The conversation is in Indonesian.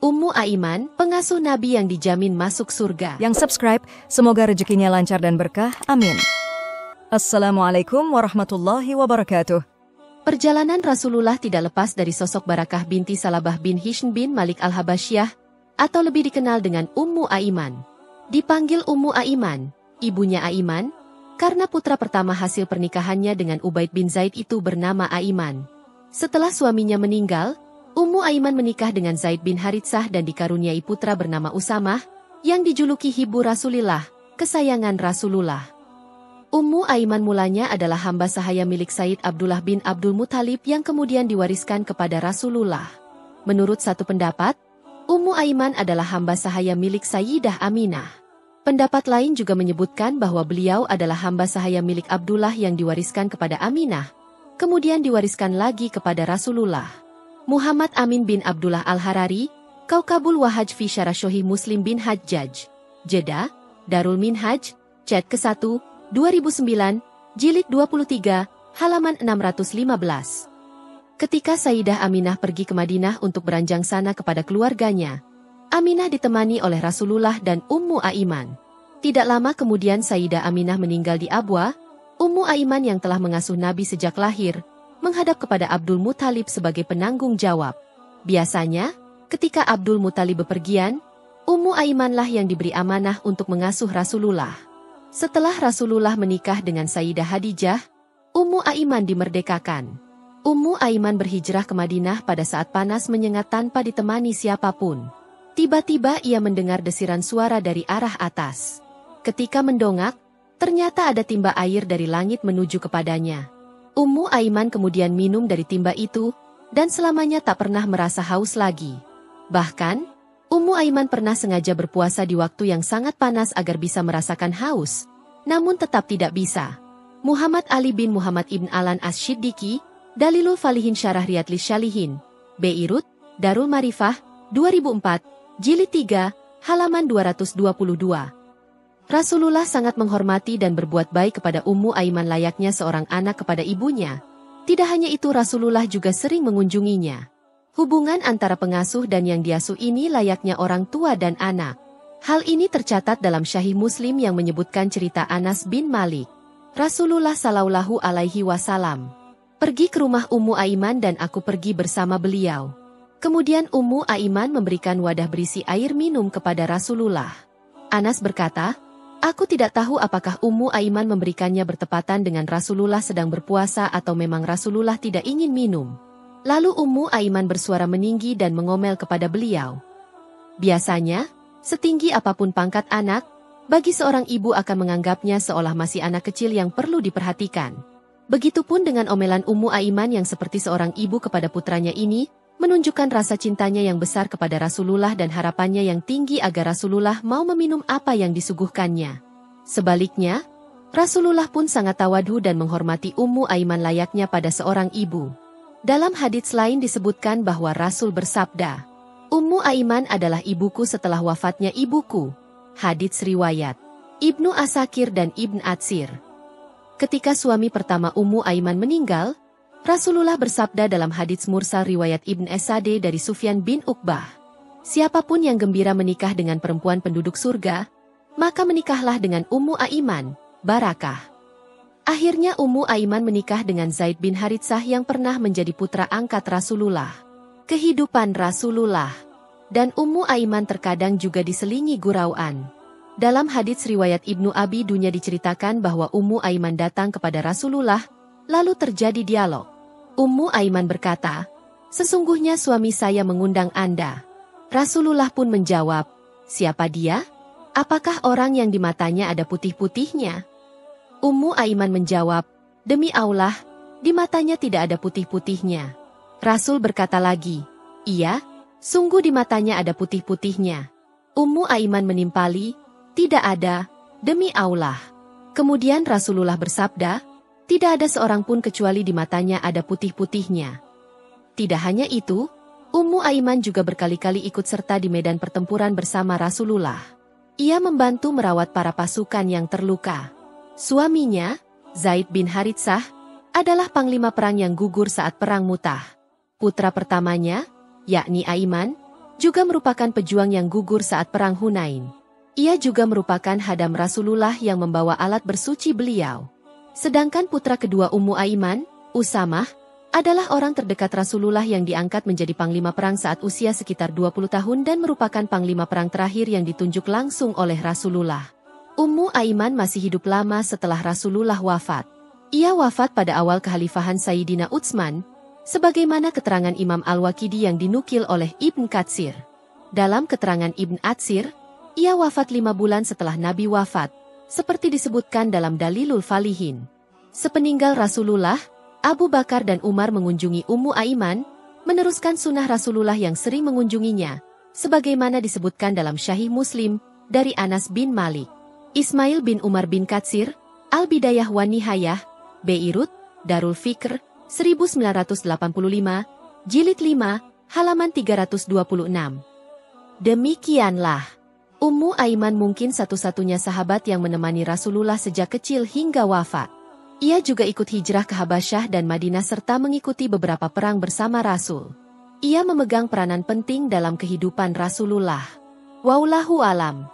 Ummu Aiman, pengasuh Nabi yang dijamin masuk surga. Yang subscribe, semoga rezekinya lancar dan berkah. Amin. Assalamualaikum warahmatullahi wabarakatuh. Perjalanan Rasulullah tidak lepas dari sosok Barakah binti Salabah bin Hisn bin Malik al-Habasyah, atau lebih dikenal dengan Ummu Aiman. Dipanggil Ummu Aiman, ibunya Aiman, karena putra pertama hasil pernikahannya dengan Ubaid bin Zaid itu bernama Aiman. Setelah suaminya meninggal, Ummu Aiman menikah dengan Zaid bin Haritsah dan dikaruniai putra bernama Usamah, yang dijuluki Hibu Rasulillah, kesayangan Rasulullah. Ummu Aiman mulanya adalah hamba sahaya milik Said Abdullah bin Abdul Muthalib yang kemudian diwariskan kepada Rasulullah. Menurut satu pendapat, Ummu Aiman adalah hamba sahaya milik Sayyidah Aminah. Pendapat lain juga menyebutkan bahwa beliau adalah hamba sahaya milik Abdullah yang diwariskan kepada Aminah, kemudian diwariskan lagi kepada Rasulullah. Muhammad Amin bin Abdullah Al-Harari, Kaukabul Wahaj fi Syarah Sahih Muslim bin Hajjaj, Jeddah, Darul Minhaj, Cet ke-1, 2009, Jilid 23, halaman 615. Ketika Sayyidah Aminah pergi ke Madinah untuk beranjang sana kepada keluarganya, Aminah ditemani oleh Rasulullah dan Ummu Aiman. Tidak lama kemudian Sayyidah Aminah meninggal di Abwa. Ummu Aiman yang telah mengasuh Nabi sejak lahir, menghadap kepada Abdul Muthalib sebagai penanggung jawab. Biasanya, ketika Abdul Muthalib bepergian, Ummu Aimanlah yang diberi amanah untuk mengasuh Rasulullah. Setelah Rasulullah menikah dengan Sayyidah Hadijah, Ummu Aiman dimerdekakan. Ummu Aiman berhijrah ke Madinah pada saat panas menyengat tanpa ditemani siapapun. Tiba-tiba ia mendengar desiran suara dari arah atas. Ketika mendongak, ternyata ada timba air dari langit menuju kepadanya. Ummu Aiman kemudian minum dari timba itu, dan selamanya tak pernah merasa haus lagi. Bahkan, Ummu Aiman pernah sengaja berpuasa di waktu yang sangat panas agar bisa merasakan haus, namun tetap tidak bisa. Muhammad Ali bin Muhammad ibn Alan As-Siddiqi, Dalilul Falihin Syarah Riyadlis Syalihin, Beirut, Darul Marifah, 2004, Jilid 3, halaman 222. Rasulullah sangat menghormati dan berbuat baik kepada Ummu Aiman layaknya seorang anak kepada ibunya. Tidak hanya itu, Rasulullah juga sering mengunjunginya. Hubungan antara pengasuh dan yang diasuh ini layaknya orang tua dan anak. Hal ini tercatat dalam Sahih Muslim yang menyebutkan cerita Anas bin Malik. Rasulullah Shallallahu Alaihi Wasallam pergi ke rumah Ummu Aiman dan aku pergi bersama beliau. Kemudian Ummu Aiman memberikan wadah berisi air minum kepada Rasulullah. Anas berkata, "Aku tidak tahu apakah Ummu Aiman memberikannya bertepatan dengan Rasulullah sedang berpuasa atau memang Rasulullah tidak ingin minum." Lalu Ummu Aiman bersuara meninggi dan mengomel kepada beliau. Biasanya, setinggi apapun pangkat anak, bagi seorang ibu akan menganggapnya seolah masih anak kecil yang perlu diperhatikan. Begitupun dengan omelan Ummu Aiman yang seperti seorang ibu kepada putranya ini, menunjukkan rasa cintanya yang besar kepada Rasulullah dan harapannya yang tinggi agar Rasulullah mau meminum apa yang disuguhkannya. Sebaliknya, Rasulullah pun sangat tawadhu dan menghormati Ummu Aiman layaknya pada seorang ibu. Dalam hadits lain disebutkan bahwa Rasul bersabda, "Ummu Aiman adalah ibuku setelah wafatnya ibuku." Hadits riwayat Ibnu Asakir dan Ibn Atsir. Ketika suami pertama Ummu Aiman meninggal, Rasulullah bersabda dalam hadits mursal riwayat Ibn Esade dari Sufyan bin Uqbah, "Siapapun yang gembira menikah dengan perempuan penduduk surga, maka menikahlah dengan Ummu Aiman, Barakah." Akhirnya Ummu Aiman menikah dengan Zaid bin Haritsah yang pernah menjadi putra angkat Rasulullah. Kehidupan Rasulullah dan Ummu Aiman terkadang juga diselingi gurauan. Dalam hadits riwayat Ibnu Abi Dunya diceritakan bahwa Ummu Aiman datang kepada Rasulullah, lalu terjadi dialog. Ummu Aiman berkata, "Sesungguhnya suami saya mengundang Anda." Rasulullah pun menjawab, "Siapa dia? Apakah orang yang di matanya ada putih-putihnya?" Ummu Aiman menjawab, "Demi Allah, di matanya tidak ada putih-putihnya." Rasul berkata lagi, "Iya, sungguh di matanya ada putih-putihnya." Ummu Aiman menimpali, "Tidak ada, demi Allah." Kemudian Rasulullah bersabda, "Tidak ada seorang pun kecuali di matanya ada putih-putihnya." Tidak hanya itu, Ummu Aiman juga berkali-kali ikut serta di medan pertempuran bersama Rasulullah. Ia membantu merawat para pasukan yang terluka. Suaminya, Zaid bin Haritsah, adalah panglima perang yang gugur saat perang Mu'tah. Putra pertamanya, yakni Aiman, juga merupakan pejuang yang gugur saat Perang Hunain. Ia juga merupakan hadam Rasulullah yang membawa alat bersuci beliau. Sedangkan putra kedua Ummu Aiman, Usamah, adalah orang terdekat Rasulullah yang diangkat menjadi panglima perang saat usia sekitar 20 tahun dan merupakan panglima perang terakhir yang ditunjuk langsung oleh Rasulullah. Ummu Aiman masih hidup lama setelah Rasulullah wafat. Ia wafat pada awal kekhalifahan Sayyidina Utsman, sebagaimana keterangan Imam Al-Waqidi yang dinukil oleh Ibn Katsir. Dalam keterangan Ibn Atsir, ia wafat 5 bulan setelah Nabi wafat, seperti disebutkan dalam Dalilul Falihin. Sepeninggal Rasulullah, Abu Bakar dan Umar mengunjungi Ummu Aiman, meneruskan sunnah Rasulullah yang sering mengunjunginya, sebagaimana disebutkan dalam Syahih Muslim, dari Anas bin Malik. Ismail bin Umar bin Katsir, Al-Bidayah wa Nihayah, Beirut, Darul Fikr, 1985, Jilid 5, halaman 326. Demikianlah, Ummu Aiman mungkin satu-satunya sahabat yang menemani Rasulullah sejak kecil hingga wafat. Ia juga ikut hijrah ke Habasyah dan Madinah serta mengikuti beberapa perang bersama Rasul. Ia memegang peranan penting dalam kehidupan Rasulullah. Wallahu alam.